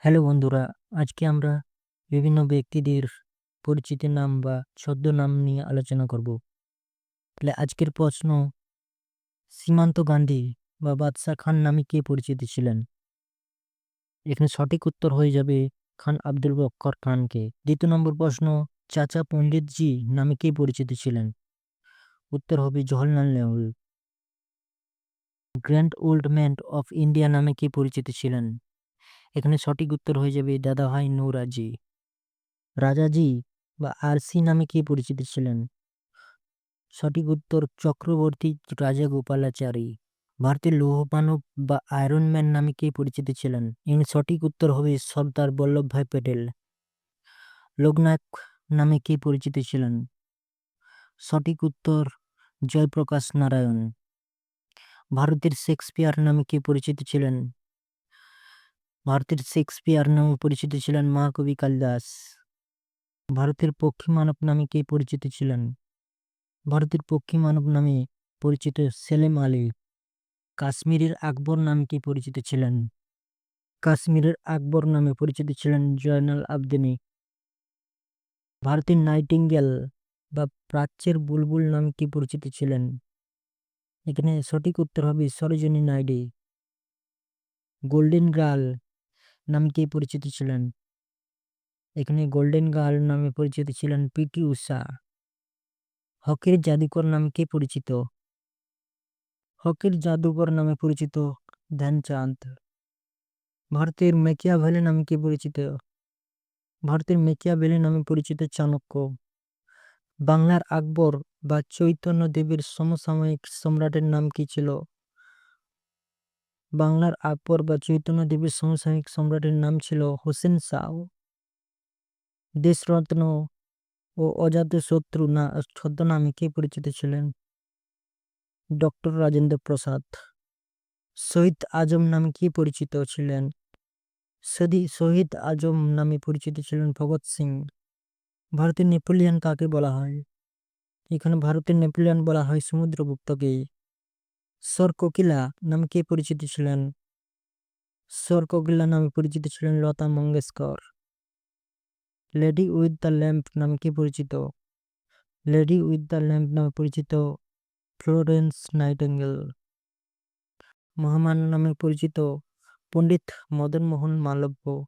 Hello বন্ধুরা, আজকে আমরা বিভিন্ন ব্যক্তিদের পরিচিত নাম বা ছদ্মনাম নিয়ে আলোচনা করব। তাহলে আজকের প্রশ্ন, সীমান্ত গান্ধী বা বাদশাহ খান নামে কে পরিচিত ছিলেন? এখানে সঠিক উত্তর হয়ে যাবে খান আব্দুল বক্কর খানকে। দ্বিতীয় নম্বর প্রশ্ন, চাচা পণ্ডিতজি নামে কে পরিচিত ছিলেন? উত্তর হবে Jawaharlal Nehru. Grand old man of India নামে কে পরিচিত ছিলেন? এখানে সঠিক উত্তর হয়ে যাবে দাদাভাই নৌরোজি। রাজাজি বা আরসি নামে কে পরিচিত ছিলেন? সঠিক উত্তর চক্রবর্তী রাজাগোপালাচারী। ভারতের লৌহমানব বা আয়রন ম্যান নামে কে পরিচিত ছিলেন? এর সঠিক উত্তর হবে সর্দার বল্লভভাই প্যাটেল। লোকনায়ক নামে কে পরিচিত ছিলেন? সঠিক উত্তর জয়প্রকাশ নারায়ণ। ভারতের শেক্সপিয়ার নামে কে পরিচিত ছিলেন? ভারতের শেক্সপিয়ার নামে পরিচিত ছিলেন মহাকবি কালিদাস। ভারতের পক্ষী মানব নামে কে পরিচিত ছিলেন? ভারতের পক্ষী মানব নামে পরিচিত সেলিম আলী। কাশ্মীরের আকবর নামে কি পরিচিত ছিলেন? কাশ্মীরের আকবর নামে পরিচিত ছিলেন জয়নাল আবদিনী। ভারতের নাইটিঙ্গেল বা প্রাচ্যের বুলবুল নামে কি পরিচিত ছিলেন? এখানে সঠিক উত্তর হবে সরোজিনী নাইডু। গোল্ডেন গার্ল নামে কে পরিচিত ছিলেন? এখানে গোল্ডেন গার্ল নামে পরিচিত ছিলেন পিটি ঊষা। হকের জাদুকর নামে কে পরিচিত? হকের জাদুকর নামে পরিচিত ধ্যানচাঁদ। ভারতের মেকিয়াভেলি নামে কে পরিচিত? ভারতের মেকিয়াভেলি নামে পরিচিত চাণক্য। বাংলার আকবর বা চৈতন্য দেবের সমসাময়িক সম্রাটের নাম কি ছিল? বাংলার আকবর বা চৈতন্য দেবের সমসাময়িক সম্রাটের নাম ছিল হোসেন শাহ। দেশরত্ন ও অজাতশত্রু না ছদ্মনামে কে পরিচিত ছিলেন? ডক্টর রাজেন্দ্র প্রসাদ। শহীদ আজম নামে কি পরিচিত ছিলেন? শহীদ আজম নামে পরিচিত ছিলেন ভগৎ সিং। ভারতের নেপোলিয়ন কাকে বলা হয়? এখানে ভারতের নেপোলিয়ন বলা হয় সমুদ্রগুপ্তকে। সর কোকিলা নামে কে পরিচিত ছিলেন? সর কোকিলা নামে পরিচিত ছিলেন Lata Mangeshkar. Lady with the lamp নামে কে পরিচিত? লেডি উইথ দ্য ল্যাম্প নামে পরিচিত ফ্লোরেন্স নাইটিঙ্গেল। মহামান্য নামে পরিচিত পণ্ডিত মদন মোহন মালব্য।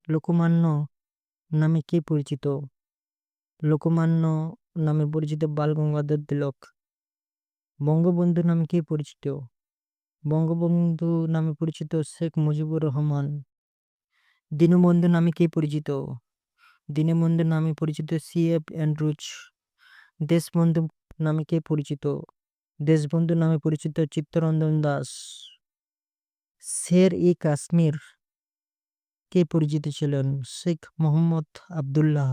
লোকমান্য নামে কে পরিচিত? লোকমান্য নামে পরিচিত বাল গঙ্গাধর তিলক। বঙ্গবন্ধু নামে কে পরিচিত? বঙ্গবন্ধু নামে পরিচিত শেখ মুজিবুর রহমান। দীনবন্ধু নামে কে পরিচিত? দীনবন্ধু নামে পরিচিত সি.এফ. অ্যান্ড্রুজ। দেশবন্ধু নামে কে পরিচিত? দেশবন্ধু নামে পরিচিত চিত্তরঞ্জন দাস। শের-ই কাশ্মীর কে পরিচিত ছিলেন? শেখ মোহাম্মদ আবদুল্লাহ।